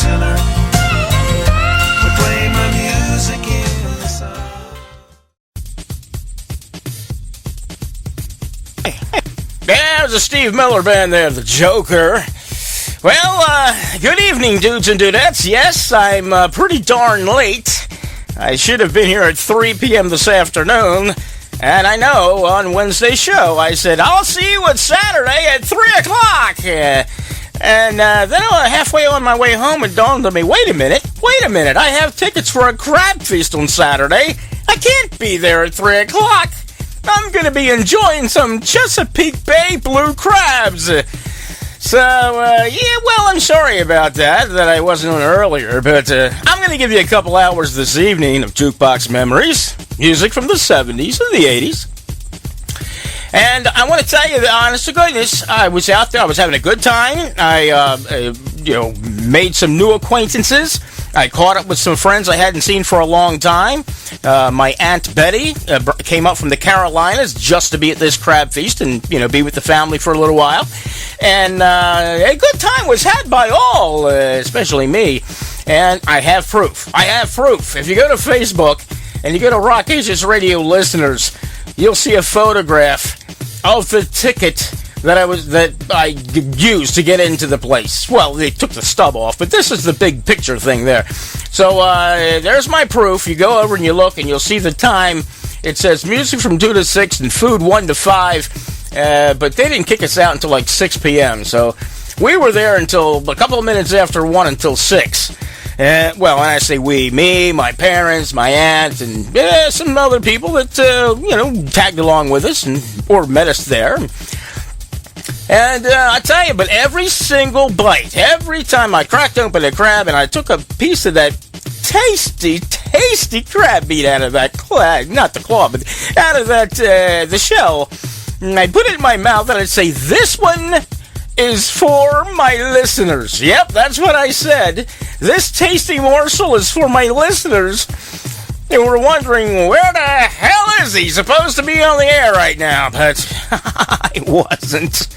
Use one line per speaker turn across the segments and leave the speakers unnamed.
listener. We play my music in the sun.
There's a Steve Miller Band there, the Joker. Well, good evening, dudes and dudettes. Yes, I'm pretty darn late. I should have been here at 3 p.m. this afternoon. And I know on Wednesday's show, I said, I'll see you at Saturday at 3 o'clock. And then halfway on my way home, it dawned on me, wait a minute. I have tickets for a crab feast on Saturday. I can't be there at 3 o'clock. I'm going to be enjoying some Chesapeake Bay blue crabs. So, I'm sorry about that I wasn't on earlier, but I'm going to give you a couple hours this evening of Jukebox Memories, music from the 70s and the 80s. And I want to tell you, honest to goodness, I was out there, I was having a good time. I, made some new acquaintances. I caught up with some friends I hadn't seen for a long time. My Aunt Betty came up from the Carolinas just to be at this crab feast and, be with the family for a little while. And a good time was had by all, especially me. And I have proof. If you go to Facebook and you go to Rockacious Radio Listeners, you'll see a photograph of the ticket that I used to get into the place. Well, they took the stub off, but this is the big picture thing there. So there's my proof. You go over and you look, and you'll see the time. It says music from 2 to 6 and food 1 to 5. But they didn't kick us out until like 6 p.m. So we were there until a couple of minutes after 1 until 6. When I say we, me, my parents, my aunt, and some other people that, tagged along with us or met us there. And I tell you, but every single bite, every time I cracked open a crab and I took a piece of that tasty crab meat out of that claw, not the claw, but out of that, the shell, and I put it in my mouth and I'd say, this one is for my listeners. Yep, that's what I said. This tasty morsel is for my listeners. And we're wondering, where the hell is he supposed to be on the air right now? But I wasn't.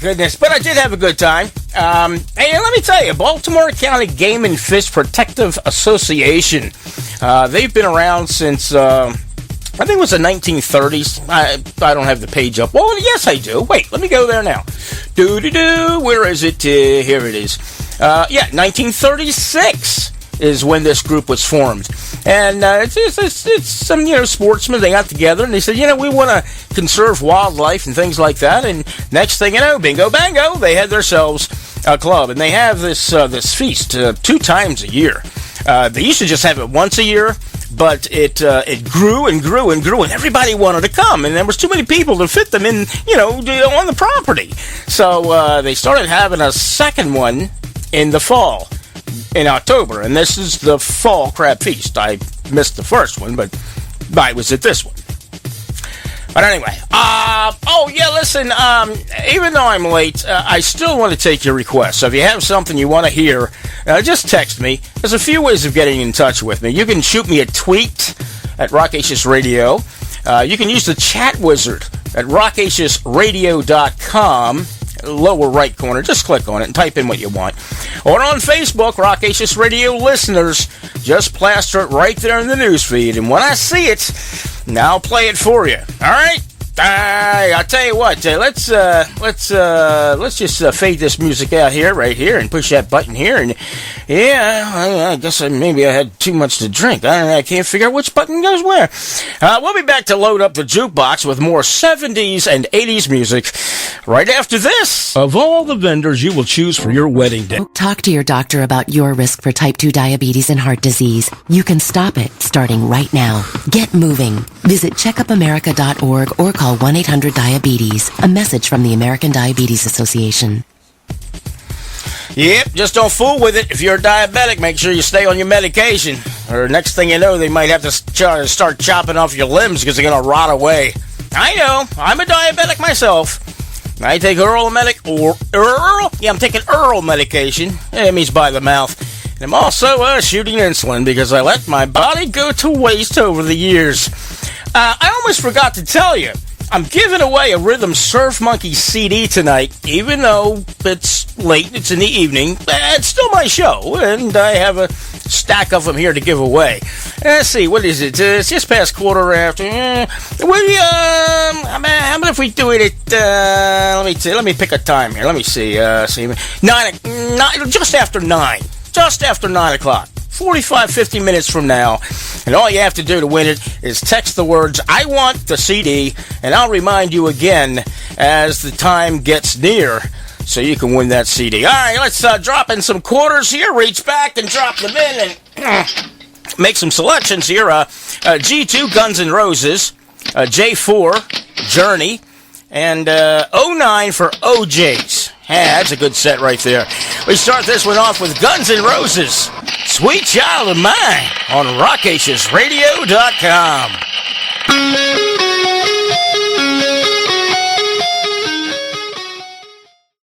Goodness. But I did have a good time. Hey, let me tell you, Baltimore County Game and Fish Protective Association. They've been around since, I think it was the 1930s. I don't have the page up. Well, yes, I do. Wait, let me go there now. Where is it? Here it is. 1936 is when this group was formed. And it's some, sportsmen, they got together and they said, we want to conserve wildlife and things like that. And next thing you know, bingo bango, they had themselves a club. And they have this feast 2 times a year. They used to just have it once a year, but it grew and grew and grew, and everybody wanted to come, and there was too many people to fit them in, on the property. So they started having a second one in the fall, in October, and this is the fall crab feast. I missed the first one, but I was at this one. But anyway, listen, even though I'm late, I still want to take your requests. So if you have something you want to hear, just text me. There's a few ways of getting in touch with me. You can shoot me a tweet at Rockacious Radio. You can use the chat wizard at rockaciousradio.com. Lower right corner, just click on it and type in what you want. Or on Facebook, Rockacious Radio Listeners, just plaster it right there in the newsfeed. And when I see it, now I'll play it for you. All right? I'll tell you what. Let's just fade this music out here, right here, and push that button here. And I guess maybe I had too much to drink. I can't figure out which button goes where. We'll be back to load up the jukebox with more 70s and 80s music right after this. Of all the vendors you will choose for your wedding day,
talk to your doctor about your risk for type 2 diabetes and heart disease. You can stop it starting right now. Get moving. Visit checkupamerica.org or call 1-800-DIABETES. A message from the American Diabetes Association.
Yep, just don't fool with it. If you're diabetic, make sure you stay on your medication. Or next thing you know, they might have to start chopping off your limbs because they're going to rot away. I know. I'm a diabetic myself. I take I'm taking oral medication. It means by the mouth. And I'm also shooting insulin because I let my body go to waste over the years. I almost forgot to tell you. I'm giving away a Rhythm Surf Monkey CD tonight, even though it's late, it's in the evening. It's still my show, and I have a stack of them here to give away. Let's see, what is it? It's just past quarter after. How about if we do it at, let me pick a time here. Let me see, 9, just after 9. Just after 9 o'clock. 45, 50 minutes from now. And all you have to do to win it is text the words, I want the CD, and I'll remind you again as the time gets near so you can win that CD. All right, let's drop in some quarters here, reach back and drop them in, and make some selections here. G2, Guns N' Roses, J4, Journey, and 09 for OJs. Yeah, that's a good set right there. We start this one off with Guns N' Roses, Sweet Child of Mine, on RockAcionsRadio.com.